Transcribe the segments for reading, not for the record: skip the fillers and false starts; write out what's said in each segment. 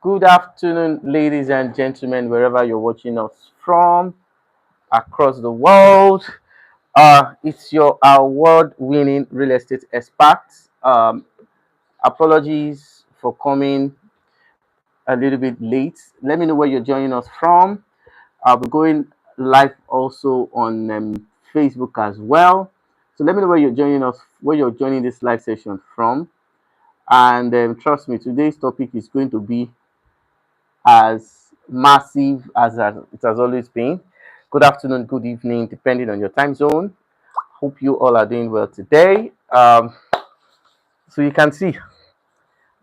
Good afternoon, ladies and gentlemen, wherever you're watching us from across the world. It's your award-winning real estate expert. Apologies for coming a little bit late. Let me know where you're joining us from. I'll be going live also on Facebook as well. So let me know where you're joining us, where you're joining this live session from. And trust me, today's topic is going to be as massive as it has always been. Good afternoon, good evening, depending on your time zone. Hope you all are doing well today. So you can see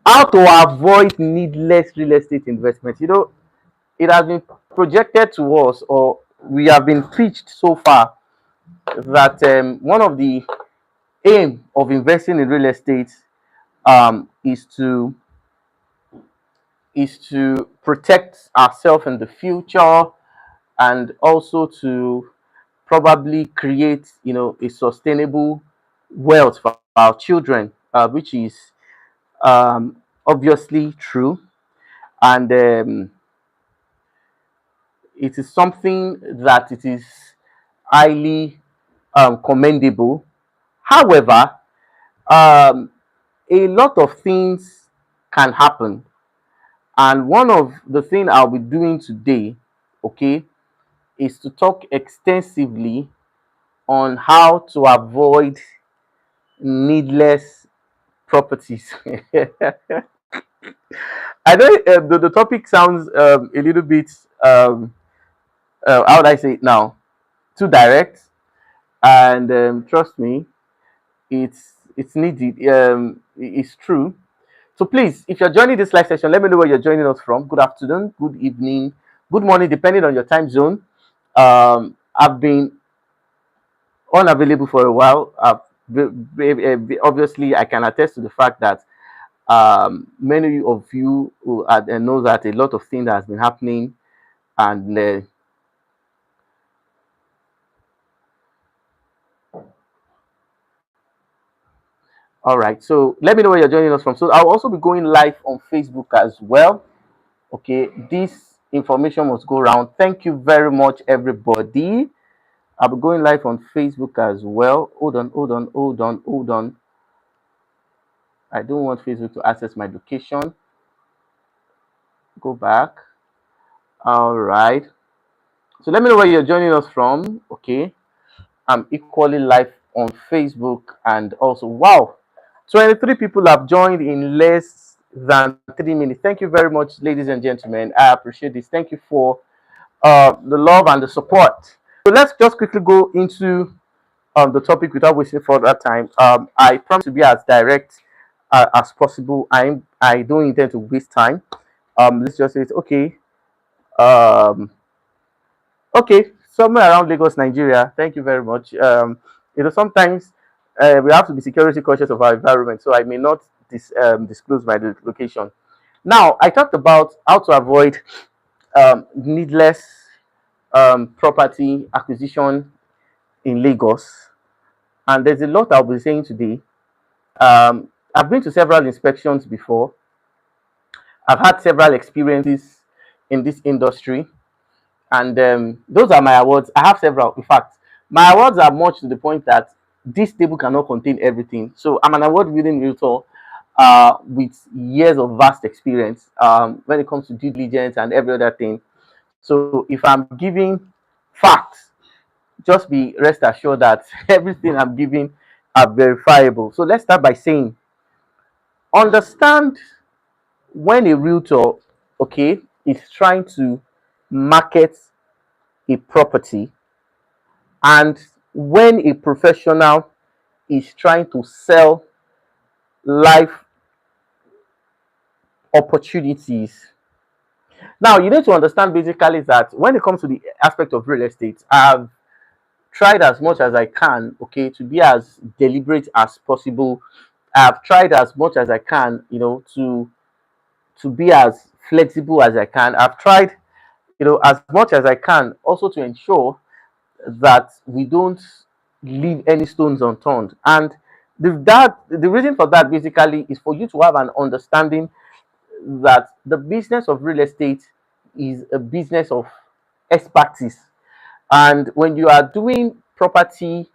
how to avoid needless real estate investment. It has been projected to us, or we have been preached so far, that one of the aim of investing in real estate is to protect ourselves in the future, and also to probably create a sustainable wealth for our children, which is obviously true. And it is something that it is highly commendable. However, um, a lot of things can happen, and one of the things I'll be doing today, okay, is to talk extensively on how to avoid needless properties. I know the topic sounds a little bit, how would I say it now, too direct, and trust me, it's needed. It's true. So please, if you're joining this live session, let me know where you're joining us from. Good afternoon, good evening, good morning, depending on your time zone. I've been unavailable for a while. Obviously, I can attest to the fact that many of you who know that a lot of things has been happening, and all right. So let me know where you're joining us from. So I'll also be going live on Facebook as well. Okay, this information must go around. Thank you very much, everybody. I'll be going live on Facebook as well. Hold on. I don't want Facebook to access my location. Go back. All right. So let me know where you're joining us from. Okay. I'm equally live on Facebook, and also, wow, 23 people have joined in less than 3 minutes. Thank you very much, ladies and gentlemen. I appreciate this. Thank you for the love and the support. So let's just quickly go into the topic without wasting further time. I promise to be as direct as possible. I don't intend to waste time. Let's just say it's okay. Um, okay, somewhere around Lagos, Nigeria. Thank you very much. Sometimes we have to be security conscious of our environment, so I may not disclose my location. Now, I talked about how to avoid needless property acquisition in Lagos, and there's a lot I'll be saying today. I've been to several inspections before. I've had several experiences in this industry, and those are my awards. I have several. In fact, my awards are much to the point that this table cannot contain everything. So I'm an award-winning realtor with years of vast experience when it comes to due diligence and every other thing. So if I'm giving facts, just be rest assured that everything I'm giving are verifiable. So let's start by saying, understand when a realtor, okay, is trying to market a property, and when a professional is trying to sell life opportunities. Now, you need to understand basically that when it comes to the aspect of real estate, I've tried as much as I can, okay, to be as deliberate as possible. I've tried as much as I can, to be as flexible as I can. I've tried, as much as I can, also to ensure that we don't leave any stones unturned. And the reason for that basically is for you to have an understanding that the business of real estate is a business of expertise. And when you are doing property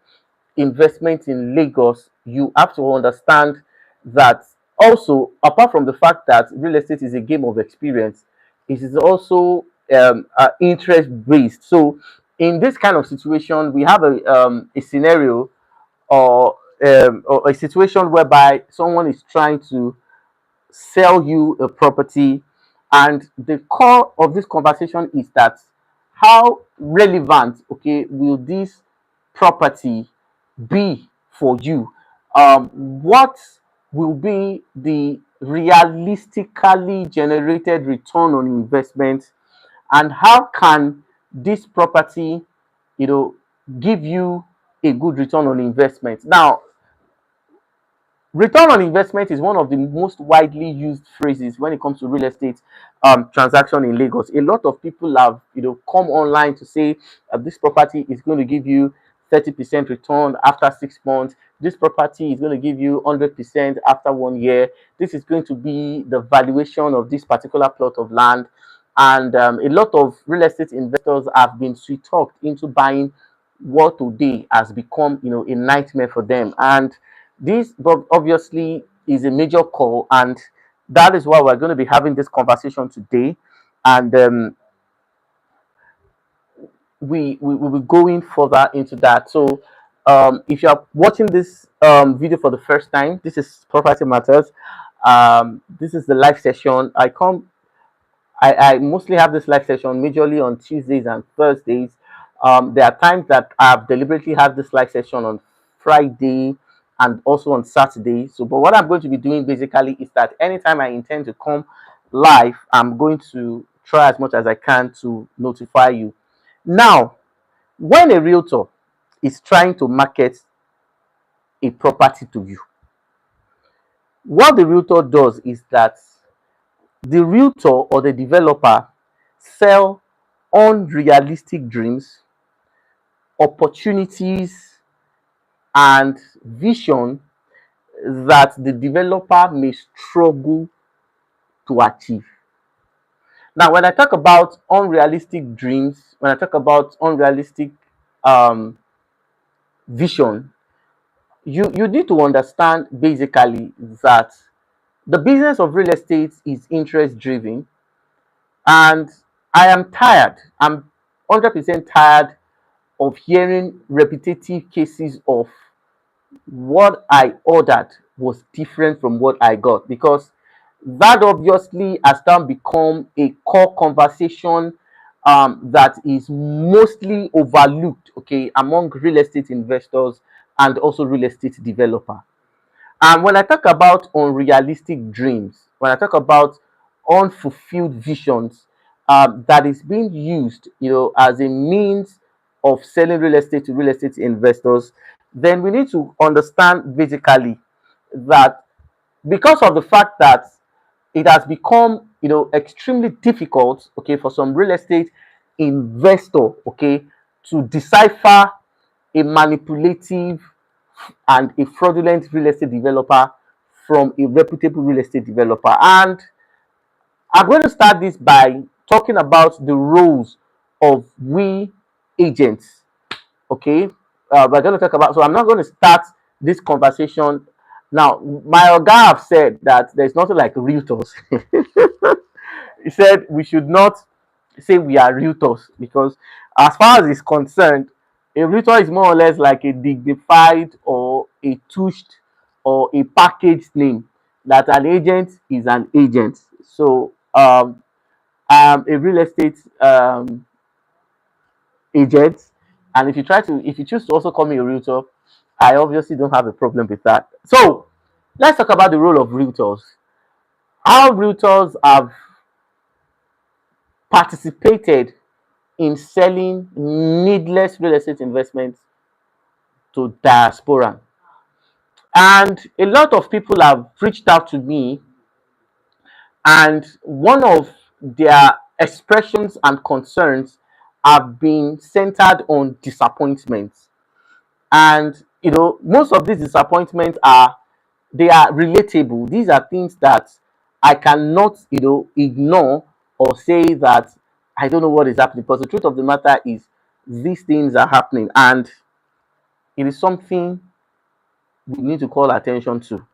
investment in Lagos, you have to understand that also, apart from the fact that real estate is a game of experience, it is also interest based. So, in this kind of situation, we have a scenario or a situation whereby someone is trying to sell you a property, and the core of this conversation is that how relevant, okay, will this property be for you? What will be the realistically generated return on investment, and how can this property, you know, give you a good return on investment? Now, return on investment is one of the most widely used phrases when it comes to real estate transaction in Lagos. A lot of people have, come online to say this property is going to give you 30% return after 6 months. This property is going to give you 100% after 1 year. This is going to be the valuation of this particular plot of land. And a lot of real estate investors have been sweet talked into buying what today has become, a nightmare for them. And this obviously is a major call, and that is why we're going to be having this conversation today. And we will be going further into that. So, if you are watching this video for the first time, this is Property Matters. This is the live session. I mostly have this live session majorly on Tuesdays and Thursdays. There are times that I've deliberately had this live session on Friday and also on Saturday. So, but what I'm going to be doing basically is that anytime I intend to come live, I'm going to try as much as I can to notify you. Now, when a realtor is trying to market a property to you, what the realtor does is that the realtor or the developer sell unrealistic dreams, opportunities, and vision that the developer may struggle to achieve. Now, when I talk about unrealistic dreams, when I talk about unrealistic um, vision, you need to understand basically that the business of real estate is interest driven, and I am tired. I'm 100% tired of hearing repetitive cases of what I ordered was different from what I got, because that obviously has now become a core conversation that is mostly overlooked, okay, among real estate investors and also real estate developer. And when I talk about unrealistic dreams, when I talk about unfulfilled visions, that is being used, as a means of selling real estate to real estate investors, then we need to understand basically that because of the fact that it has become, extremely difficult, okay, for some real estate investor, okay, to decipher a manipulative and a fraudulent real estate developer from a reputable real estate developer. And I'm going to start this by talking about the roles of we agents. Okay, we're going to talk about. So I'm not going to start this conversation now. My oga have said that there's nothing like realtors. He said we should not say we are realtors because, as far as is concerned, a realtor is more or less like a dignified or a tushed or a packaged name. That an agent is an agent. So, I'm a real estate agent, and if you choose to also call me a realtor, I obviously don't have a problem with that. So, let's talk about the role of realtors. How realtors have participated in selling needless real estate investments to diaspora. And a lot of people have reached out to me, and one of their expressions and concerns have been centered on disappointment. And most of these disappointments are relatable. These are things that I cannot, ignore or say that I don't know what is happening. Because the truth of the matter is, these things are happening, and it is something we need to call attention to.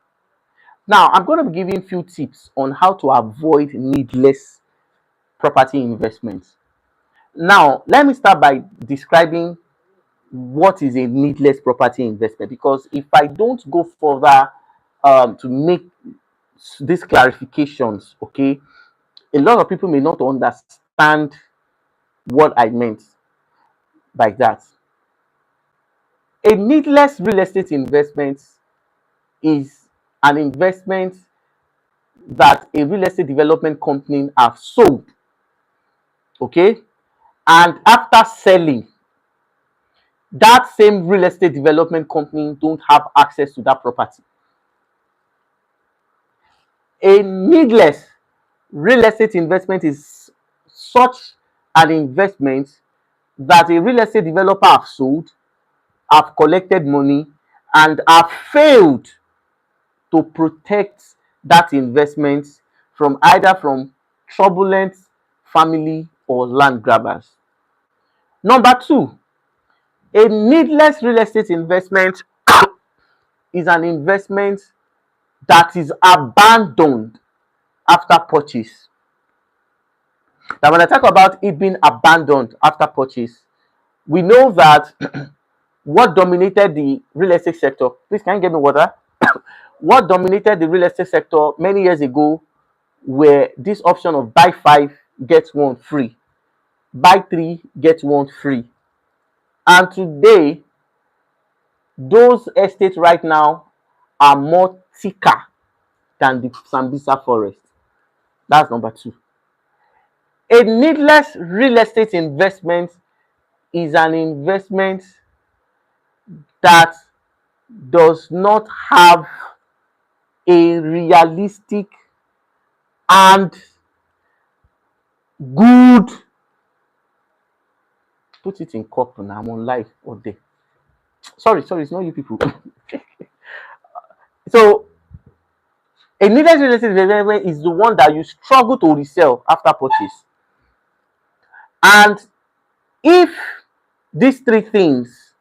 Now, I'm going to be giving few tips on how to avoid needless property investments. Now, let me start by describing what is a needless property investment, because if I don't go further to make these clarifications, okay, a lot of people may not understand what I meant by that. A needless real estate investment is an investment that a real estate development company have sold, okay, and after selling, that same real estate development company don't have access to that property. A needless real estate investment is such an investment that a real estate developer have sold, have collected money, and have failed to protect that investment from either from fraudulent family or land grabbers. Number two, a needless real estate investment is an investment that is abandoned after purchase. Now, when I talk about it being abandoned after purchase, we know that what dominated the real estate sector, please can you get me water? What dominated the real estate sector many years ago were this option of buy 5, get 1 free, buy 3, get 1 free. And today, those estates right now are more thicker than the Sambisa forest. That's number two. A needless real estate investment is an investment that does not have a realistic and good, put it in cup now, I'm on live all day. Sorry, it's not you people. So a needless real estate investment is the one that you struggle to resell after purchase. And if these three things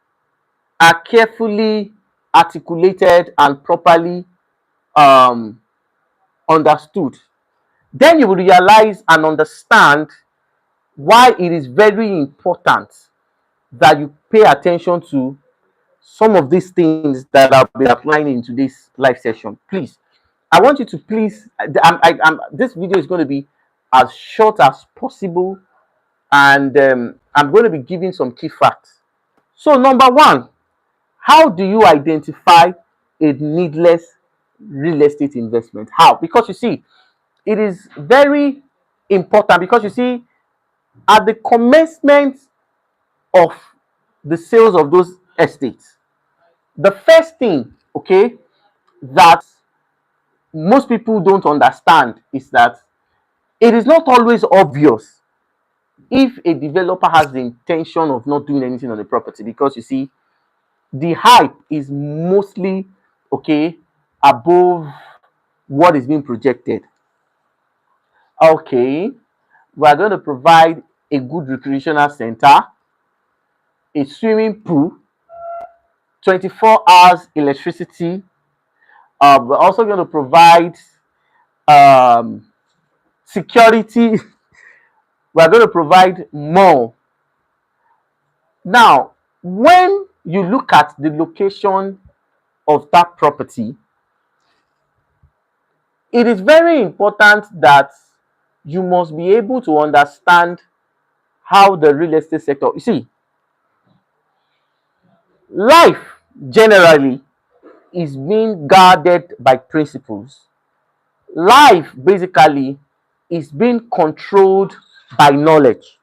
are carefully articulated and properly um, understood, then you will realize and understand why it is very important that you pay attention to some of these things that I've been applying in today's live session. Please, I want you to please, this video is going to be as short as possible, and I'm going to be giving some key facts. So, number one, how do you identify a needless real estate investment? How? Because you see, it is very important, because you see, at the commencement of the sales of those estates, the first thing, okay, that most people don't understand is that it is not always obvious if a developer has the intention of not doing anything on the property, because you see, the hype is mostly, okay, above what is being projected. Okay, we are going to provide a good recreational center, a swimming pool, 24 hours electricity. We're also going to provide um, security. We're going to provide more. Now, when you look at the location of that property, it is very important that you must be able to understand how the real estate sector, you see, life generally is being guarded by principles. Life basically is being controlled by knowledge.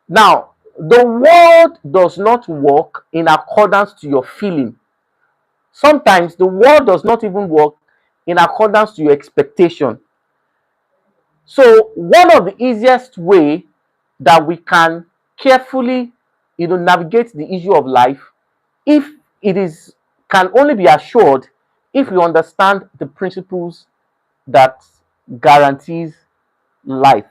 Now, the world does not work in accordance to your feeling. Sometimes the world does not even work in accordance to your expectation. So one of the easiest way that we can carefully, navigate the issue of life, if it is, can only be assured if you understand the principles that guarantees life.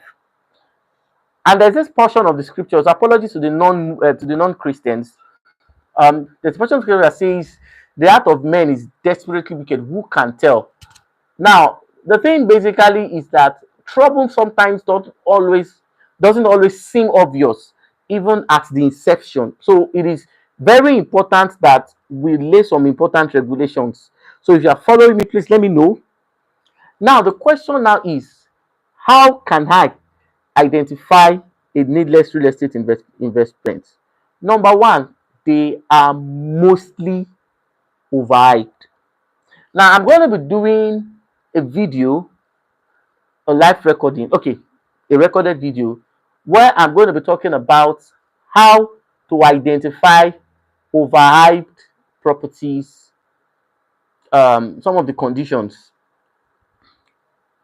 And there's this portion of the scriptures, apologies to the non-Christians. There's a portion of scripture that says the heart of man is desperately wicked. Who can tell? Now, the thing basically is that trouble sometimes doesn't always seem obvious, even at the inception. So it is very important that we lay some important regulations. So if you are following me, please let me know. Now, the question now is, how can I identify a needless real estate investment? Number one, they are mostly overhyped. Now, I'm going to be doing a video, a live recording, okay, a recorded video, where I'm going to be talking about how to identify overhyped properties, some of the conditions.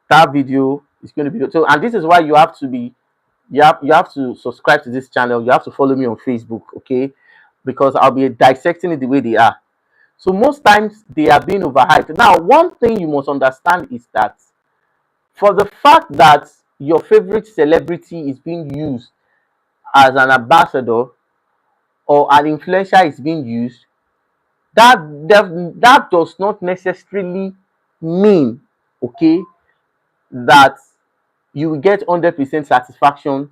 That video is going to be so, and this is why you have to subscribe to this channel. You have to follow me on Facebook, okay? Because I'll be dissecting it the way they are. So most times they are being overhyped. Now, one thing you must understand is that for the fact that your favorite celebrity is being used as an ambassador or an influencer is being used, that does not necessarily mean, okay, that you will get 100% satisfaction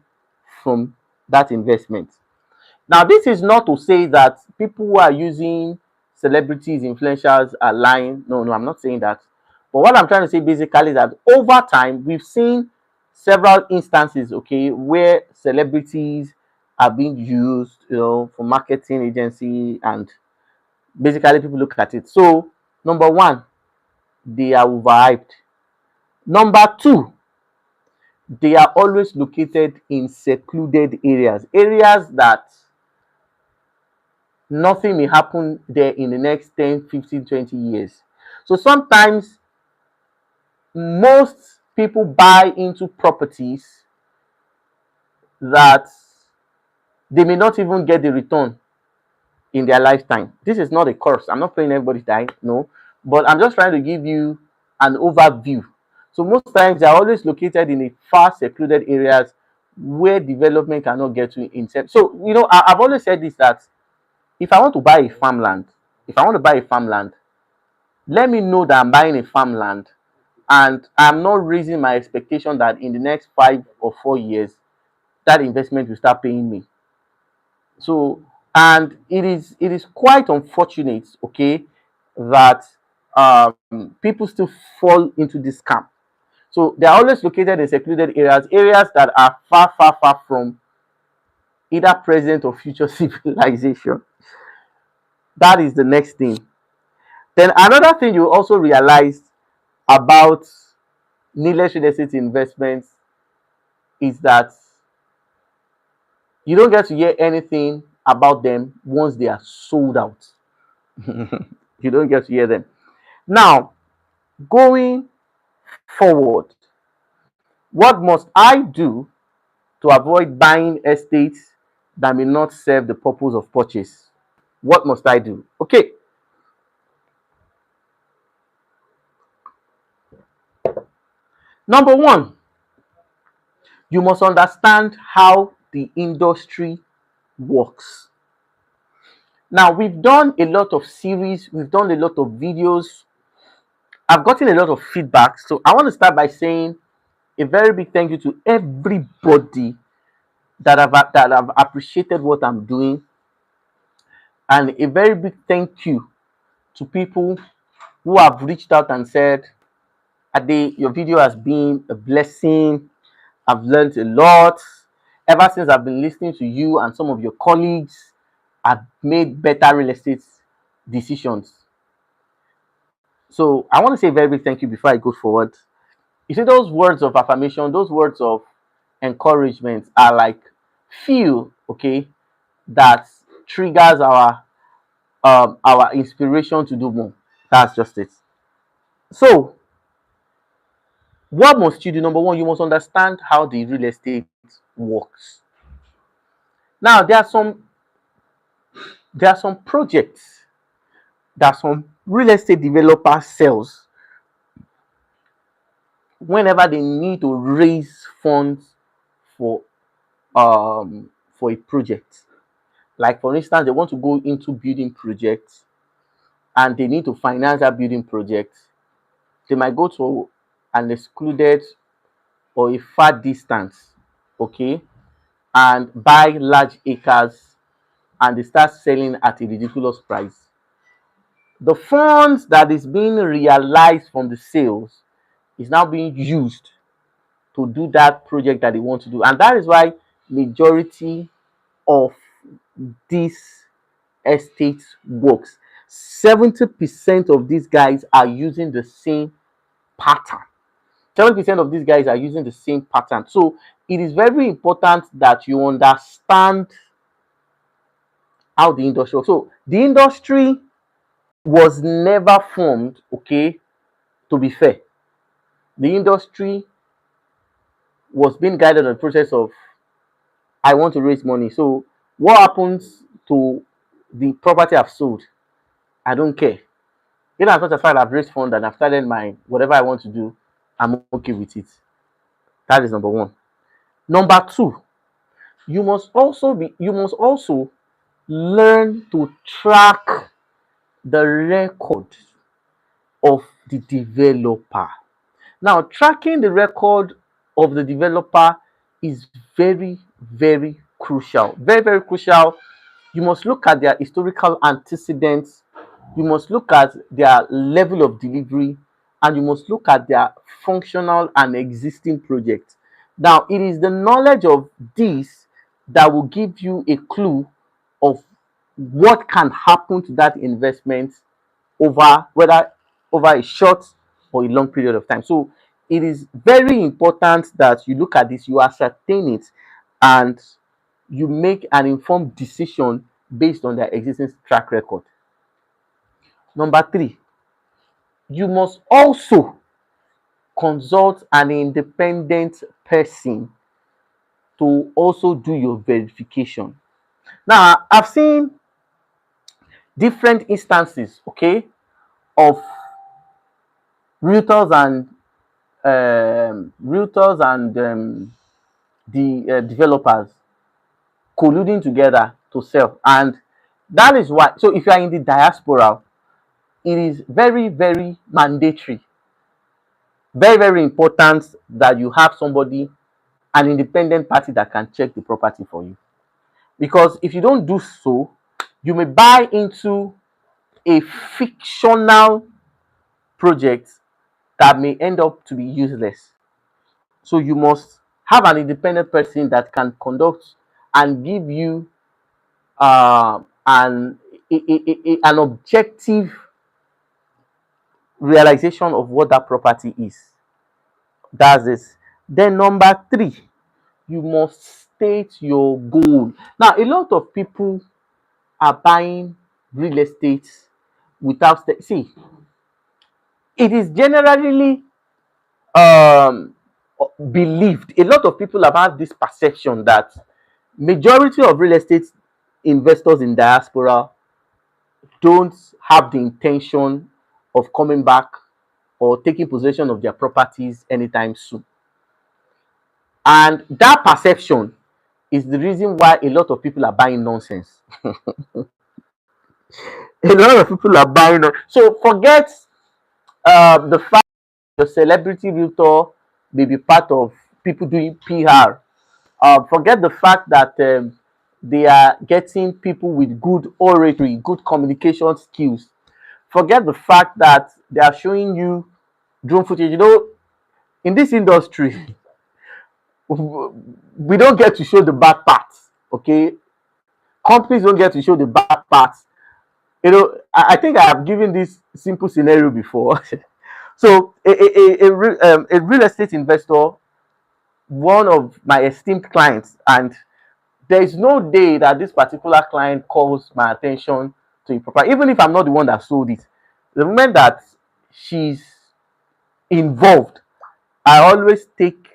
from that investment. Now, this is not to say that people who are using celebrities, influencers are lying. No, no, I'm not saying that. But what I'm trying to say basically is that over time, we've seen several instances, okay, where celebrities are being used, for marketing agency, and basically people look at it. So, number one, they are overhyped. Number two, they are always located in secluded areas that nothing may happen there in the next 10, 15, 20 years. So sometimes most people buy into properties that they may not even get the return in their lifetime. This is not a curse. I'm not saying everybody die, no, but I'm just trying to give you an overview. So most times they're always located in a far secluded areas where development cannot get to incept. So I've always said this, that if I want to buy a farmland, let me know that I'm buying a farmland and I'm not raising my expectation that in the next 5 or 4 years that investment will start paying me. So, and it is quite unfortunate, okay, that people still fall into this scam. So they are always located in secluded areas that are far, far, far from either present or future civilization. That is the next thing. Then another thing you also realize about needless real estate investments is that you don't get to hear anything about them once they are sold out. You don't get to hear them. Now, going forward, what must I do to avoid buying estates that may not serve the purpose of purchase? What must I do? Okay. Number one, you must understand how the industry works. Now, we've done a lot of series, we've done a lot of videos. I've gotten a lot of feedback. So I want to start by saying a very big thank you to everybody that have appreciated what I'm doing. And a very big thank you to people who have reached out and said, Ade, your video has been a blessing. I've learned a lot. Ever since I've been listening to you and some of your colleagues, I've made better real estate decisions. So I want to say a very big thank you before I go forward. You see, those words of affirmation, those words of encouragement are like fuel, okay, that triggers our inspiration to do more. That's just it. So what must you do? Number one, you must understand how the real estate works. Now there are some projects that some real estate developer sells whenever they need to raise funds for um for a project. Like for instance, they want to go into building projects and they need to finance that building project. They might go to an excluded or a far distance, okay, and buy large acres and they start selling at a ridiculous price. The funds that is being realized from the sales is now being used to do that project that they want to do. And that is why majority of this estate works. 70% of these guys are using the same pattern. 70% of these guys are using the same pattern. So it is very important that you understand how the industry works. So the industry was never formed, okay, to be fair. The industry was being guided on the process of I want to raise money. So what happens to the property I've sold? I don't care. In as much as I've raised funds and I've started my whatever I want to do, I'm okay with it. That is number one. Number two, you must also learn to track the record of the developer. Now, tracking the record of the developer is very, very crucial. Very, very crucial. You must look at their historical antecedents, you must look at their level of delivery, and you must look at their functional and existing projects. Now, it is the knowledge of this that will give you a clue of what can happen to that investment over whether over a short or a long period of time. So it is very important that you look at this, you ascertain it, and you make an informed decision based on their existing track record. Number three, you must also consult an independent person to also do your verification. Now, I've seen different instances, okay, of realtors and the developers colluding together to sell, and that is why. So, if you are in the diaspora, it is very, very mandatory, very, very important that you have somebody, an independent party that can check the property for you. Because if you don't do so, you may buy into a fictional project that may end up to be useless. So you must have an independent person that can conduct and give you an objective realization of what that property is. That's this. Then number three, you must state your goal. Now, a lot of people are buying real estate without see. It is generally um believed. A lot of people have had this perception that majority of real estate investors in diaspora don't have the intention of coming back or taking possession of their properties anytime soon. And that perception is the reason why a lot of people are buying nonsense. A lot of people are buying. So forget the fact your celebrity realtor may be part of people doing PR. Forget the fact that they are getting people with good oratory, good communication skills. Forget the fact that they are showing you drone footage. You know, in this industry, we don't get to show the bad parts. Okay, companies don't get to show the bad parts. You know, I think I have given this simple scenario before. So, a real estate investor, one of my esteemed clients, and there is no day that this particular client calls my attention to a property, even if I'm not the one that sold it. The moment that she's involved, I always take,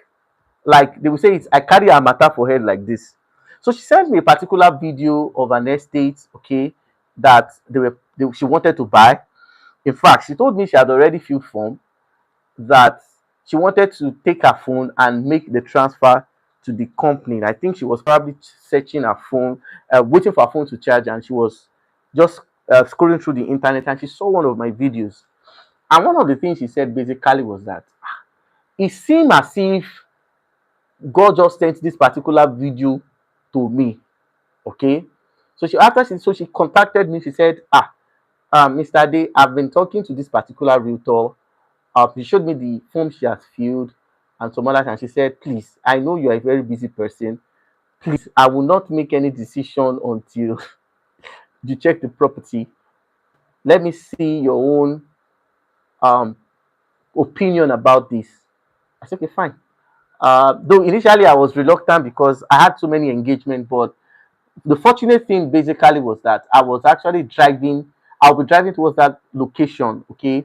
like they will say, it's I carry a matter for head like this. So she sent me a particular video of an estate, okay, that she wanted to buy. In fact, she told me she had already filled form, that she wanted to take her phone and make the transfer to the company. I think she was probably searching her phone, waiting for her phone to charge, and she was just scrolling through the internet, and she saw one of my videos. And one of the things she said basically was that it seemed as if God just sent this particular video to me. Okay. So she contacted me. She said, Mr. Day, I've been talking to this particular realtor. She showed me the form she has filled and some others, and she said, please, I know you are a very busy person. Please, I will not make any decision until you check the property. Let me see your own um opinion about this. I said, okay, fine. Though initially I was reluctant because I had so many engagements, but the fortunate thing basically was that I was actually driving. I'll be driving towards that location, okay.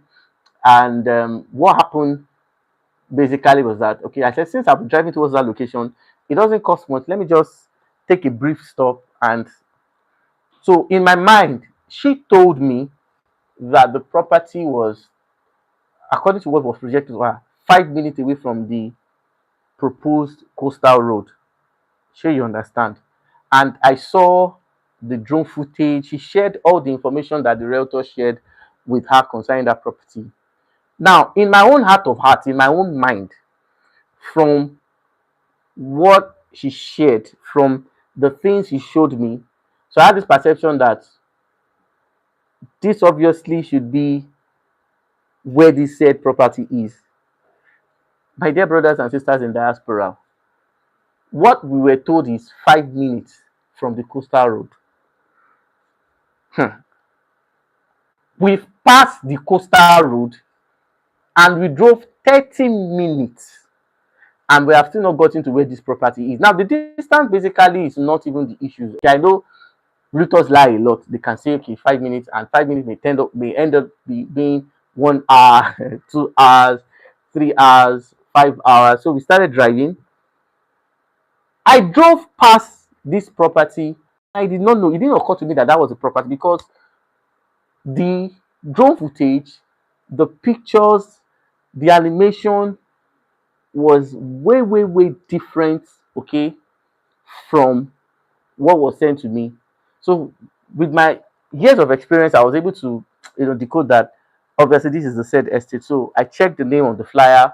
And what happened basically was that, okay, I said, since I'll be driving towards that location, it doesn't cost much. Let me just take a brief stop. And so in my mind, she told me that the property was, according to what was projected, 5 minutes away from the proposed coastal road. Sure, you understand. And I saw the drone footage. She shared all the information that the realtor shared with her concerning that property. Now, in my own heart of hearts, in my own mind, from what she shared, from the things she showed me, so I had this perception that this obviously should be where this said property is. My dear brothers and sisters in diaspora, what we were told is 5 minutes from the coastal road. We've passed the coastal road and we drove 30 minutes and we have still not gotten to where this property is. Now, the distance basically is not even the issue. I know realtors lie a lot. They can say, okay, 5 minutes, and 5 minutes may end up being 1 hour, 2 hours, 3 hours, 5 hours. So we started driving. I drove past this property. I did not know. It didn't occur to me that that was a property because the drone footage, the pictures, the animation was way, way, way different, okay, from what was sent to me. So with my years of experience, I was able to, decode that obviously this is the said estate. So I checked the name of the flyer,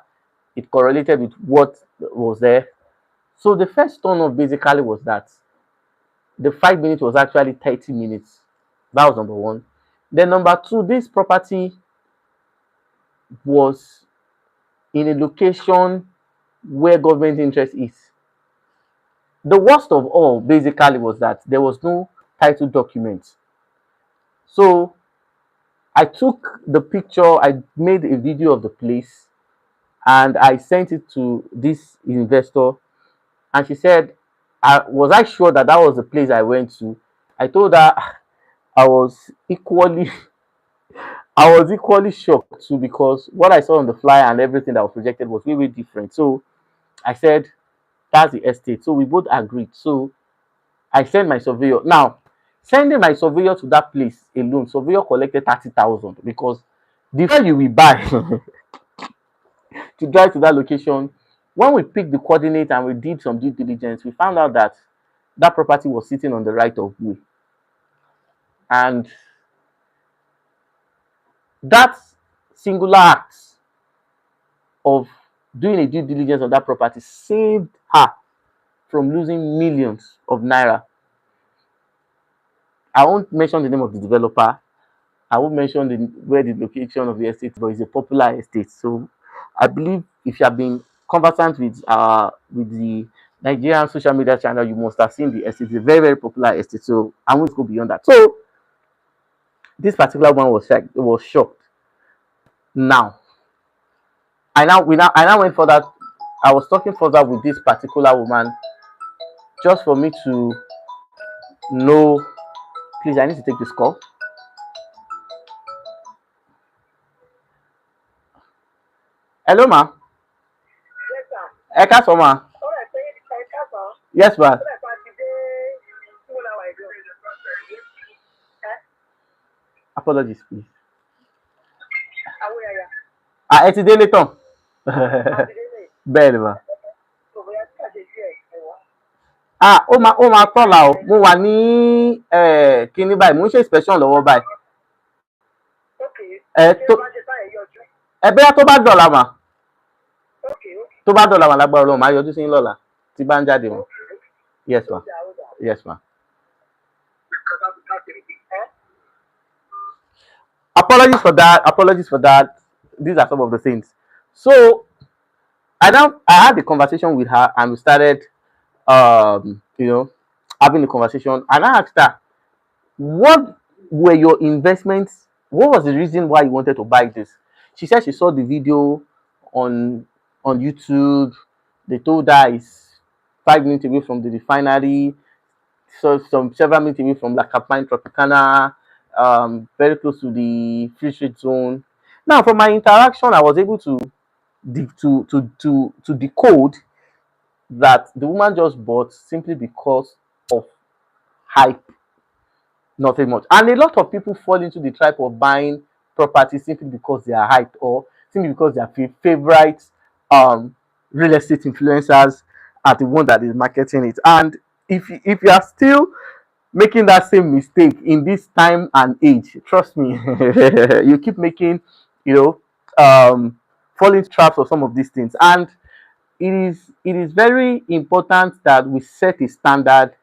it correlated with what was there. So the first turn off basically was that the 5 minutes was actually 30 minutes. That was number one. Then number two, this property was in a location where government interest is. The worst of all basically was that there was no title document. So I took the picture, I made a video of the place, and I sent it to this investor. And she said, was I sure that that was the place I went to? I told her I was equally I was equally shocked too because what I saw on the flyer and everything that was projected was really different. So I said, that's the estate. So we both agreed. So I sent my surveyor. Now, sending my surveyor to that place alone, surveyor collected 30,000 because the value we buy to drive to that location, when we picked the coordinate and we did some due diligence, we found out that that property was sitting on the right of way. And that singular act of doing a due diligence on that property saved her from losing millions of naira. I won't mention the name of the developer. I won't mention where the location of the estate, but it's a popular estate. So I believe if you have been conversant with the Nigerian social media channel, you must have seen the estate. It's a very, very popular estate. So I won't go beyond that. So this particular one was shocked. Now, I now went further. I was talking further with this particular woman just for me to know. Please, I need to take this call. Hello, ma. Yes, sir. Ẹ káàsán ma. All right, say it. Yes, ma. All right, today, 2 hours ago. Eh? Apologies, please. Away, yeah. Ẹ ti délé tán. bẹ́ẹ̀ ni mà. tó bóyá tí àṣẹ sí ẹ̀ wá. Ó máa tọ́la o, mo wà ní kíní báyìí, mo ń ṣe inspection lọ́wọ́ báyìí. Okay, ẹ ṣé tó bá ṣe táyà yọjú? ẹ bẹ́ẹ̀ tó bá dọ̀la mà, Okay, tó bá dọ̀la mà lágbára Ọlọ́run máa yọjú sí yín lọ́la tí bá ń jáde mọ́. Yes ma, ó dà. yes ma. Ẹ́ Apologies for that, apologies for that. These are some of the things. So I had a conversation with her and we started having a conversation, and I asked her, what were your investments? What was the reason why you wanted to buy this? She said she saw the video on YouTube. They told her it's 5 minutes away from the refinery, so several minutes away from La Capine Tropicana, very close to the free trade zone. Now, from my interaction, I was able to decode that the woman just bought simply because of hype, nothing much. And a lot of people fall into the trap of buying property simply because they are hyped, or simply because their favorite um, real estate influencers are the one that is marketing it. And if you are still making that same mistake in this time and age, trust me, you keep making, you know, falling traps of some of these things. And it is very important that we set a standard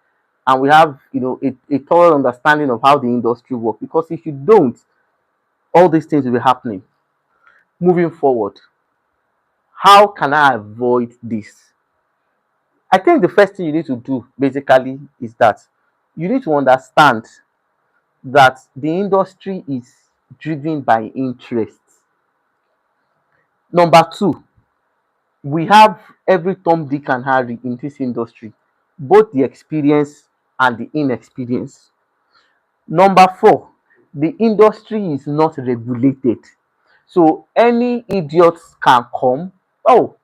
and we have, a thorough understanding of how the industry works, because if you don't, all these things will be happening. Moving forward, how can I avoid this? I think the first thing you need to do basically is that you need to understand that the industry is driven by interest. Number two, we have every Tom, Dick, and Harry in this industry, both the experience and the inexperience. Number four, the industry is not regulated. So any idiot can come. Oh,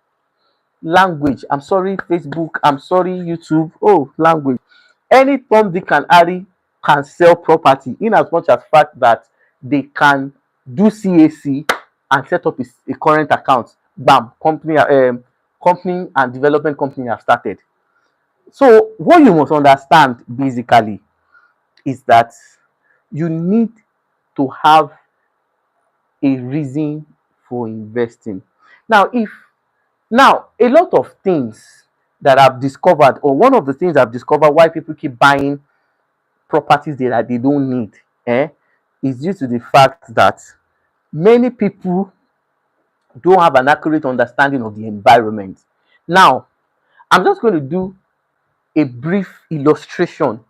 language. I'm sorry, Facebook. I'm sorry, YouTube. Oh, language. Any Tom, Dick, and Harry can sell property in as much as fact that they can do CAC and set up a current account. Bam, company and development company have started. So what you must understand basically is that you need to have a reason for investing. Now, a lot of things that I've discovered, or one of the things I've discovered why people keep buying properties that they don't need, is due to the fact that many people don't have an accurate understanding of the environment. Now, I'm just going to do a brief illustration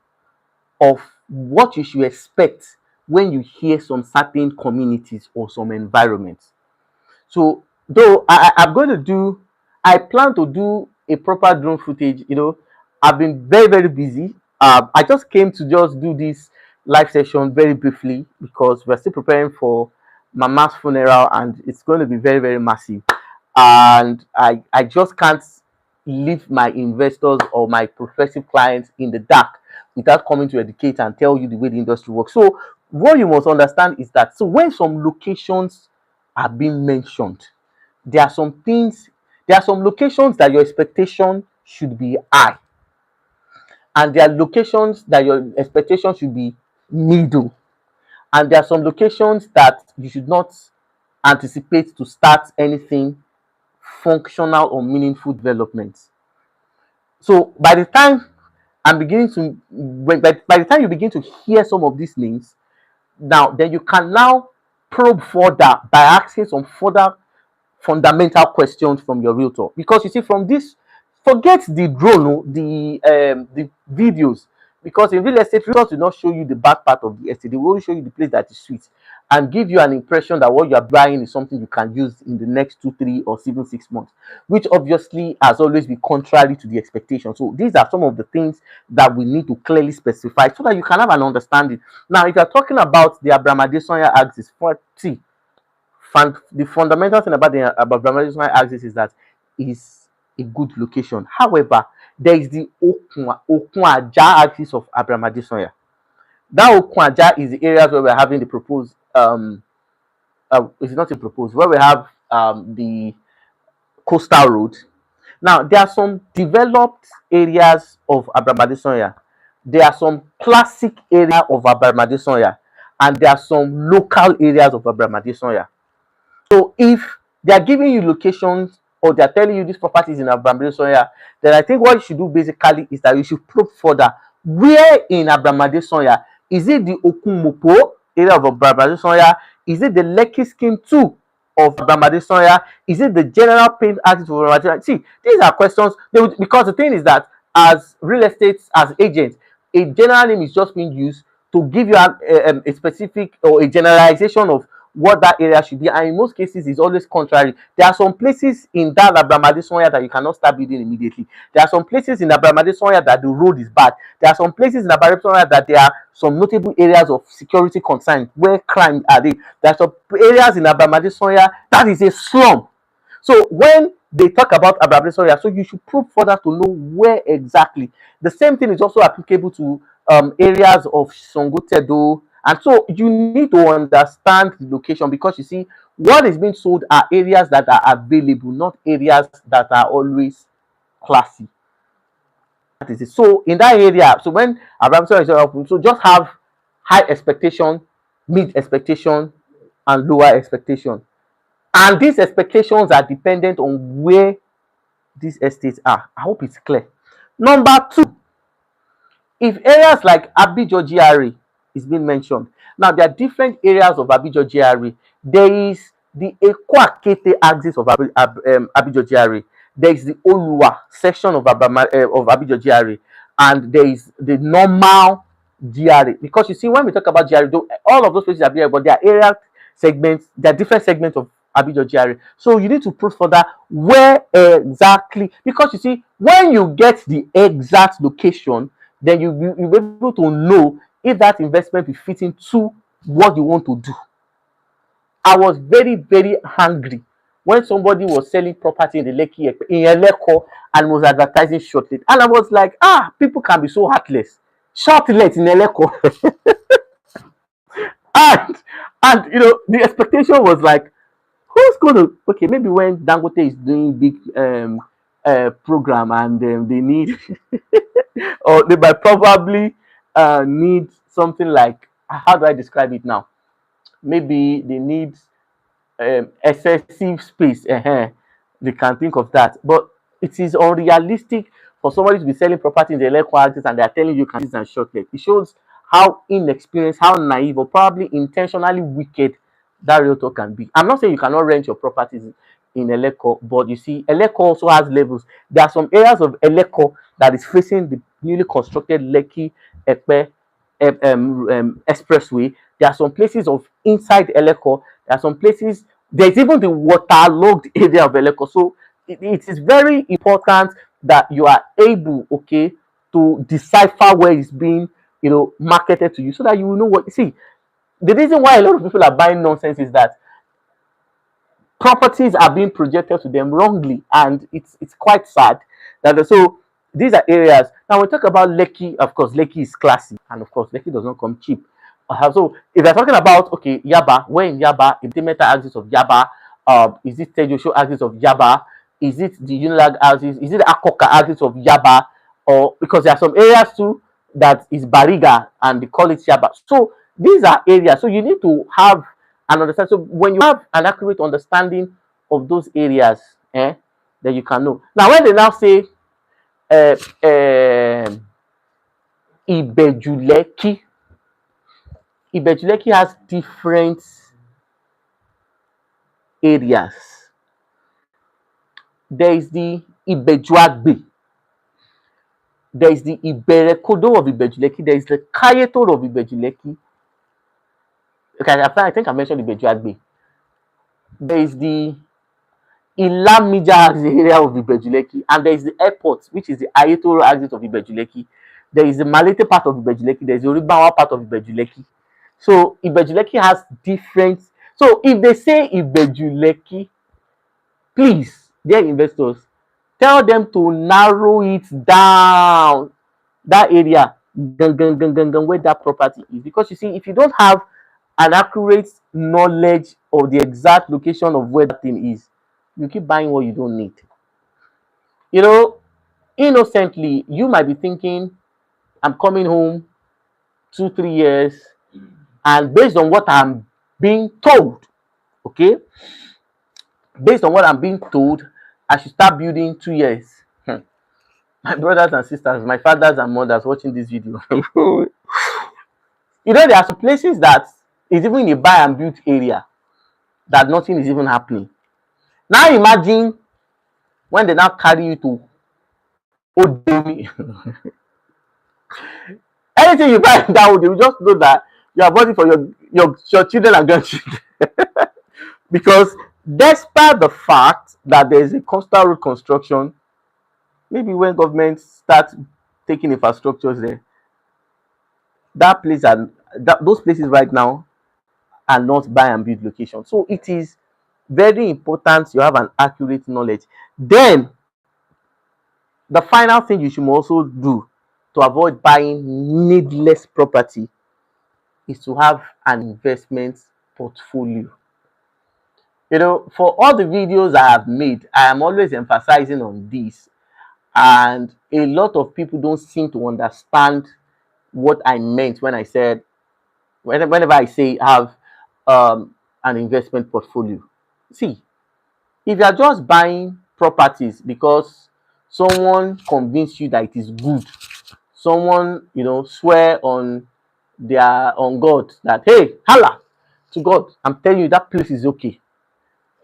of what you should expect when you hear some certain communities or some environments. So, though I plan to do a proper drone footage. I've been very, very busy. I just came to just do this live session very briefly because we're still preparing for Mama's funeral and it's going to be very, very massive. And I just can't leave my investors or my prospective clients in the dark without coming to educate and tell you the way the industry works. So, what you must understand is that when some locations are being mentioned, there are some things, there are some locations that your expectation should be high, and there are locations that your expectation should be middle, and there are some locations that you should not anticipate to start anything functional or meaningful development. So by the time by the time you begin to hear some of these names, then you can now probe further by asking some further fundamental questions from your realtor. Because you see, from this, forget the drone, the videos, because in real estate, realtors will not show you the bad part of the estate. They will only show you the place that is sweet and give you an impression that what you are buying is something you can use in the next 2, 3, or even 6 months, which obviously has always been contrary to the expectation. So these are some of the things that we need to clearly specify so that you can have an understanding. Now, if you are talking about the Abraham Adesanya axis, the fundamental thing about the Abraham axis is that it's a good location. However, there is the Okun axis of Abraham Adesanya. That Okun is the areas where we're having the proposed it's not a proposed, where we have the coastal road. Now, there are some developed areas of Abramadesanya. There are some classic area of Abramadesanya, and there are some local areas of Abramadesanya. So if they are giving you locations or they are telling you this property is in Abramadesanya, then I think what you should do basically is that you should probe further. Where in Abramadesanya? Is it the Okumopo area of Abramadesanya? Is it the Lekki Scheme 2 of Abramadesanya? Is it the general paint axis of Abramadesanya? See, these are questions because the thing is that as real estate, as agents, a general name is just being used to give you a specific or a generalization of what that area should be, and in most cases it's always contrary. There are some places in that Abramadesanya that you cannot start building immediately. There are some places in Abramadesanya that the road is bad. There are some places in Abramadesanya that there are some notable areas of security concern where crime are there. There are some areas in Abramadesanya that is a slum. So when they talk about Abramadesanya, so you should probe further to know where exactly. The same thing is also applicable to areas of Songotedo, and so you need to understand the location, because you see, what is being sold are areas that are available, not areas that are always classy. That is it. So in that area, so when Abramadesanya is open, so just have high expectation, mid expectation, and lower expectation. And these expectations are dependent on where these estates are. I hope it's clear. Number two, if areas like Abijo GRA is being mentioned, now there are different areas of Abijo GRA. There is the Ekwakete axis of Abijo GRA. There is the Oluwa section of Abijo GRA, and there is the normal GRA. Because you see, when we talk about GRA, all of those places are GRA, but there are area segments, there are different segments of Abijo GRA. So you need to prove further where exactly, because you see, when you get the exact location, then you'll be able to know if that investment will fit into what you want to do. I was very, very angry when somebody was selling property in the Lekki in Eleko and was advertising shortlet. And I was like, people can be so heartless. Shortlet in Eleko. and the expectation was like, who's going to, okay, maybe when Dangote is doing big program and they need or they might probably need something like, how do I describe it now? Maybe they need excessive space. They can think of that, but it is unrealistic for somebody to be selling property in the electrical axis and they are telling you can use and shortlet. It shows how inexperienced, how naive, or probably intentionally wicked that realtor can be. I'm not saying you cannot rent your properties in Eleko, but you see, Eleko also has levels. There are some areas of Eleko that is facing the newly constructed Lekki Epe expressway. There are some places of inside Eleko. There are some places. There's even the waterlogged area of Eleko. So it is very important that you are able, okay, to decipher where it's being, marketed to you, so that you will know what you see. The reason why a lot of people are buying nonsense is that properties are being projected to them wrongly, and it's quite sad that so these are areas. Now we talk about Lekki. Of course, Lekki is classy, and of course, Lekki does not come cheap. So if you're talking about, okay, Yaba, where in Yaba, is the meta axis of Yaba? Is it Tejo axis of Yaba? Is it the Unilag axis? Is it the Akoka axis of Yaba? Or because there are some areas too that is Bariga and they call it Yaba. So these are areas. So you need to have and understand. So when you have an accurate understanding of those areas, then you can know. Now, when they now say uh, Ibejuleki, Ibejuleki has different areas. There is the Ibejuagbe, there is the Iberekodo of Ibejuleki, there is the Kayeto of Ibejuleki. Okay, I think I mentioned Ibejuagbe. There is the Ilamija axis area of Ibejuleki, and there is the airport, which is the Ayetoro axis of Ibejuleki. There is the Malete part of Ibejuleki, there is the Oribawa part of Ibejuleki. So Ibejuleki has different. So if they say Ibejuleki, please, dear investors, tell them to narrow it down. That area, where that property is, because you see, if you don't have an accurate knowledge of the exact location of where that thing is, you keep buying what you don't need. You know, innocently, you might be thinking, I'm coming home 2, 3 years, and based on what I'm being told, okay, based on what I'm being told, I should start building 2 years. My brothers and sisters, my fathers and mothers watching this video, there are some places that is even in a buy and build area that nothing is even happening. Now imagine when they now carry you to Odemi. Anything you buy in that wood, you just know that you are voting for your children and grandchildren. Because despite the fact that there is a coastal road construction, maybe when government starts taking infrastructures there, that place and those places right now are not buy and build location. So it is very important you have an accurate knowledge. Then the final thing you should also do to avoid buying needless property is to have an investment portfolio. For all the videos I have made, I am always emphasizing on this, and a lot of people don't seem to understand what I meant when I said, whenever I say have an investment portfolio. See, if you are just buying properties because someone convinced you that it is good, someone swear on God that, hey, Allah, to God, I'm telling you that place is okay.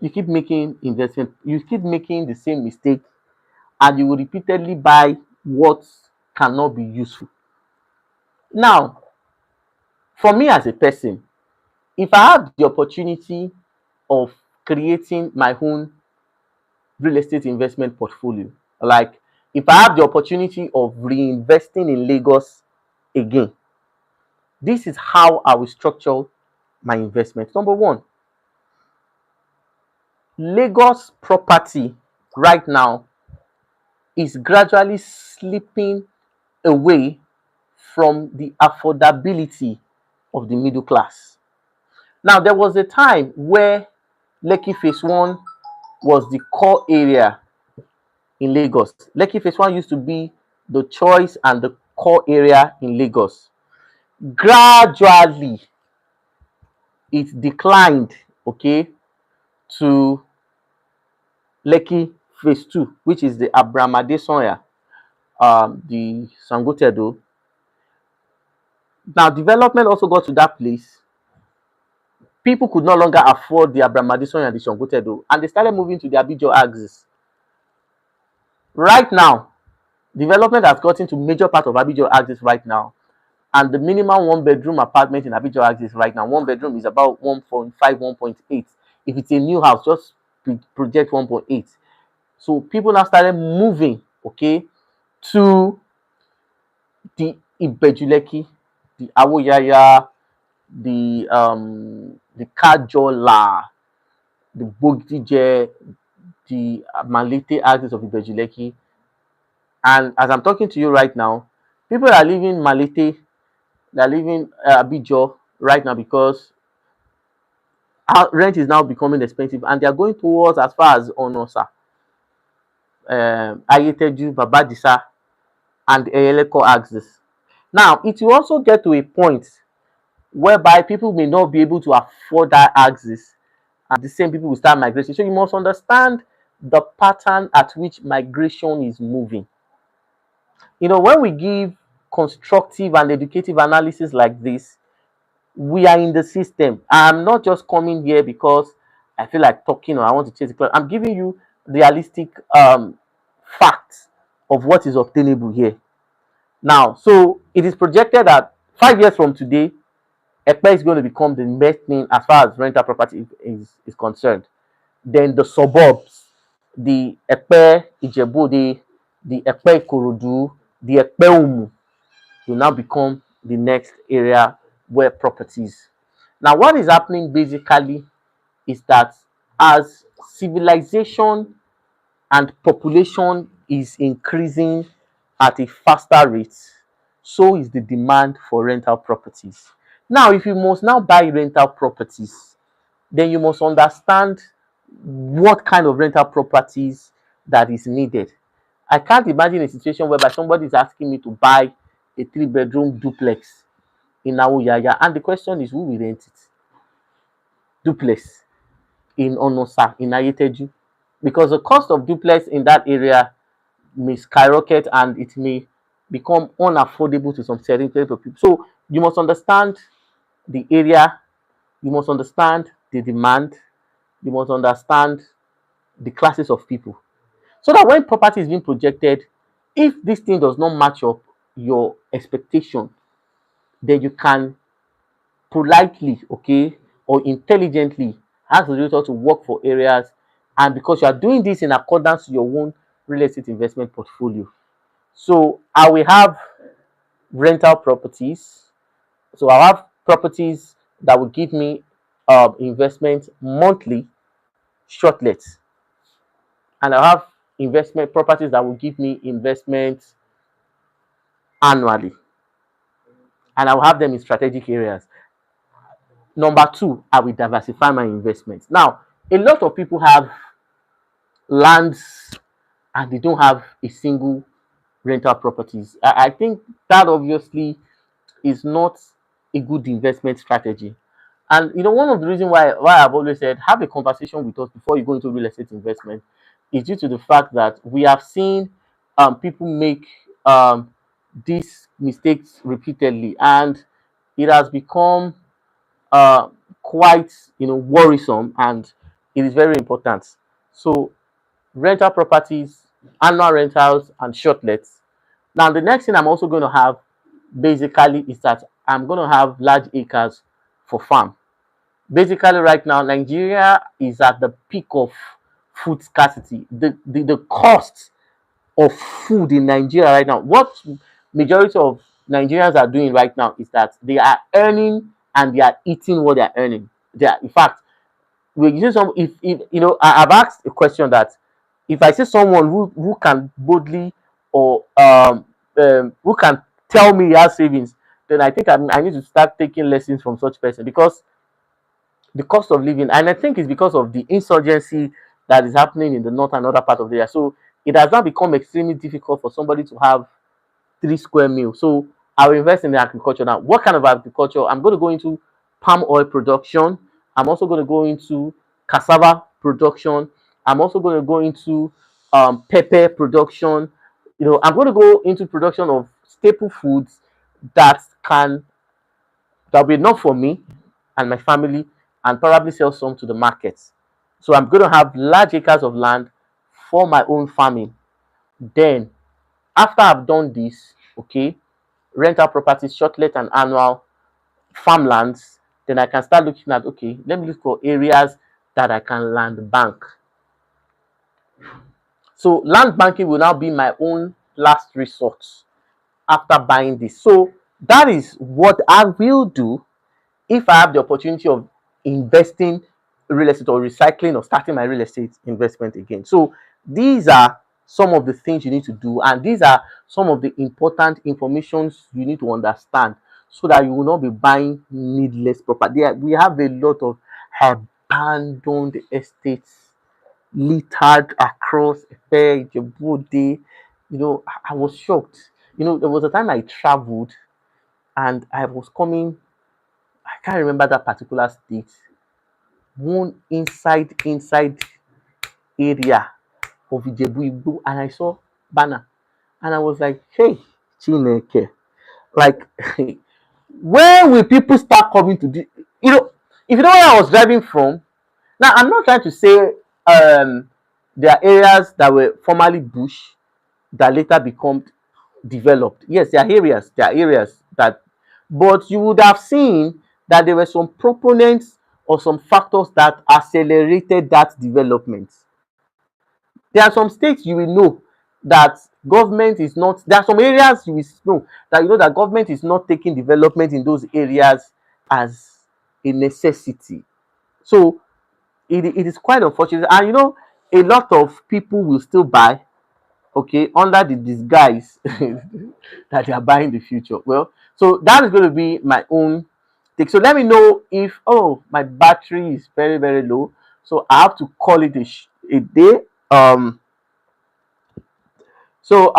You keep making investment, you keep making the same mistake, and you will repeatedly buy what cannot be useful. Now, for me as a person, if I have the opportunity of creating my own real estate investment portfolio, like if I have the opportunity of reinvesting in Lagos again, this is how I will structure my investment. Number one, Lagos property right now is gradually slipping away from the affordability of the middle class. Now, there was a time where Lekki Phase 1 was the core area in Lagos. Lekki Phase 1 used to be the choice and the core area in Lagos. Gradually, it declined, okay, to Lekki Phase 2, which is the Abramade Sonya, the Sangotedo. Now, development also got to that place. People could no longer afford the Abramade Sonya and the Sangotedo, and they started moving to the Abijo axis. Right now, development has gotten to major part of Abijo axis right now, and the minimum one-bedroom apartment in Abijo axis right now, one bedroom is about 1.5, 1.8. If it's a new house, just project 1.8. So people now started moving, okay, to the Ibejuleki, the Awoyaya, the Kajola, the Bogdije, the Malete axis of Ibejuleki. And as I'm talking to you right now, people are leaving Malete, they're leaving Abijo right now because rent is now becoming expensive, and they are going towards as far as Onosa, Ayeteju, Babadisa, and Eyeleko axis. Now, it will also get to a point whereby people may not be able to afford that axis, and the same people will start migrating. So you must understand the pattern at which migration is moving. When we give constructive and educative analysis like this, we are in the system. I'm not just coming here because I feel like talking or I want to chase the cloud. I'm giving you realistic facts of what is obtainable here. Now, so it is projected that 5 years from today, Epe is going to become the best thing as far as rental property is concerned. Then the suburbs, the Epe Ijebode, the Epe Ikorodu, the Epe Umu will now become the next area where properties. Now, what is happening basically is that as civilization and population is increasing at a faster rate, so is the demand for rental properties. Now, if you must now buy rental properties, then you must understand what kind of rental properties that is needed. I can't imagine a situation whereby somebody is asking me to buy a 3 bedroom duplex in Awoyaya, and the question is, who will rent it? Duplex in Onosa, in Ayeteju, because the cost of duplex in that area may skyrocket and it may become unaffordable to some certain people. So you must understand the area, you must understand the demand, you must understand the classes of people. So that when property is being projected, if this thing does not match up your expectation, then you can politely, okay, or intelligently ask the realtor to work for areas, and because you are doing this in accordance to your own real estate investment portfolio. So I will have rental properties. So I have properties that will give me investment monthly, shortlets, and I have investment properties that will give me investment annually, and I will have them in strategic areas. Number two, I will diversify my investments. Now, a lot of people have lands and they don't have a single rental properties. I think that obviously is not a good investment strategy. And one of the reasons why I've always said have a conversation with us before you go into real estate investment is due to the fact that we have seen people make these mistakes repeatedly, and it has become uh, quite worrisome, and it is very important. So rental properties, annual rentals, and shortlets. Now the next thing I'm also going to have basically is that I'm going to have large acres for farm. Basically right now Nigeria is at the peak of food scarcity. The cost of food in Nigeria right now, what majority of Nigerians are doing right now is that they are earning and they are eating what they are earning. They are, in fact, we use some. If I've asked a question that if I see someone who can boldly or who can tell me he has savings, then I think I need to start taking lessons from such person, because the cost of living, and I think it's because of the insurgency that is happening in the north and other part of the area. So it has now become extremely difficult for somebody to have 3 square meals. So I'll invest in the agriculture. Now, what kind of agriculture? I'm going to go into palm oil production. I'm also going to go into cassava production. I'm also going to go into pepper production. I'm going to go into production of staple foods that can that will be enough for me and my family, and probably sell some to the markets. So I'm going to have large acres of land for my own farming. Then, after I've done this, okay, rental properties, shortlet and annual farmlands, then I can start looking at, okay, let me look for areas that I can land bank. So land banking will now be my own last resort after buying this. So that is what I will do if I have the opportunity of investing real estate or recycling or starting my real estate investment again. So these are some of the things you need to do, and these are some of the important informations you need to understand so that you will not be buying needless property. We have a lot of abandoned estates littered across Ijebu. I was shocked. There was a time I traveled and I was coming. I can't remember that particular state. One inside area of Ijebu Igbo, and I saw banner, and I was like, "Hey, Chineke, like, where will people start coming to this?" If you know where I was driving from. Now, I'm not trying to say there are areas that were formerly bush that later become developed. Yes, there are areas that, but you would have seen that there were some proponents or some factors that accelerated that development. There are some states you will know that government is not, there are some areas you will know that that government is not taking development in those areas as a necessity. So it is quite unfortunate, and a lot of people will still buy, okay, under the disguise that they are buying the future. Well, so that is going to be my own take. So let me know if, oh, my battery is very, very low. So I have to call it a day. Um, so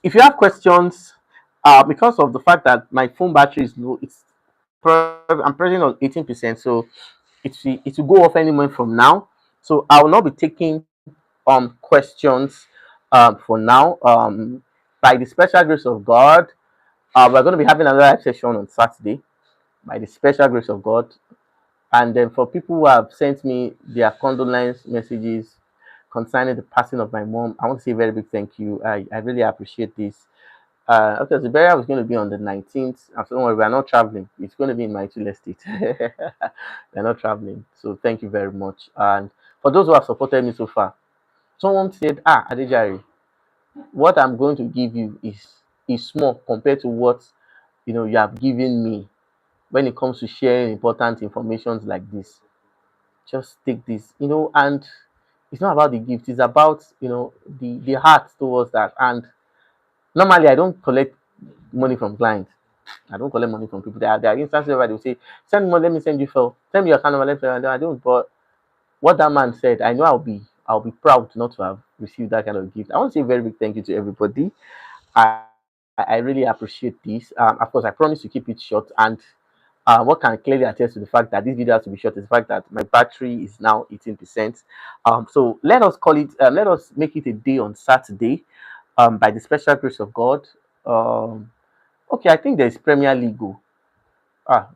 if you have questions, because of the fact that my phone battery is low, I'm pressing on 18%, so it will go off any moment from now. So I will not be taking questions for now. By the special grace of God, we're going to be having another live session on Saturday. By the special grace of God, and then for people who have sent me their condolence messages concerning the passing of my mom, I want to say a very big thank you. I really appreciate this. Okay, the burial was going to be on the 19th. After don't worry, we are not traveling. It's going to be in my real estate. We're not traveling. So thank you very much. And for those who have supported me so far, someone said, Adejari, what I'm going to give you is small compared to what you have given me when it comes to sharing important informations like this. Just take this, and it's not about the gift, it's about the heart towards that. And normally I don't collect money from clients. I don't collect money from people. There are instances where they will say, send money, let me send you for send me your account number, let me send you. I don't. But what that man said, I know I'll be proud not to have received that kind of gift. I want to say a very big thank you to everybody. I really appreciate this. Of course, I promise to keep it short. And what can clearly attest to the fact that this video has to be short is the fact that my battery is now 18%. So let us call it. Let us make it a day on Saturday. By the special grace of God. Um, okay, I think there's Premier League. Ah,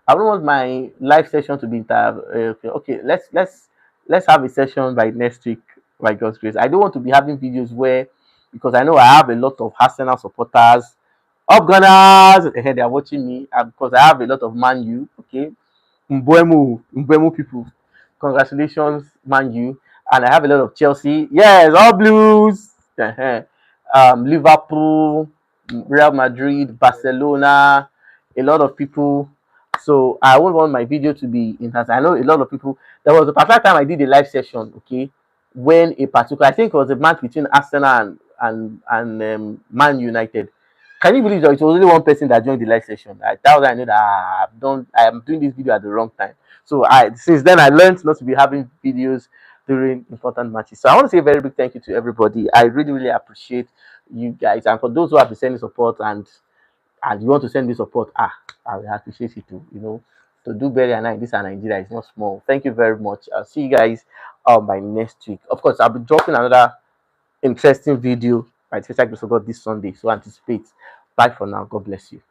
I don't want my live session to be entire. Okay, let's have a session by next week by God's grace. I don't want to be having videos where, because I know I have a lot of Arsenal supporters, up Gunners, they are watching me, because I have a lot of Man U. Okay, Mbuemu people. Congratulations, Man U. And I have a lot of Chelsea. Yes, all blues. Liverpool, Real Madrid, Barcelona, a lot of people. So I won't want my video to be intense. I know a lot of people. There was a particular time I did a live session, okay, when a particular, I think it was a match between Arsenal and Man United. Can you believe that it was only one person that joined the live session? That was I know that I am doing this video at the wrong time. So I since then I learned not to be having videos during important matches. So I want to say a very big thank you to everybody. I really, really appreciate you guys. And for those who have been sending support and you want to send me support, I will appreciate it too. To do better and this and Nigeria is not small. Thank you very much. I'll see you guys by next week. Of course, I'll be dropping another interesting video by the special grace of God this Sunday. So anticipate. Bye for now. God bless you.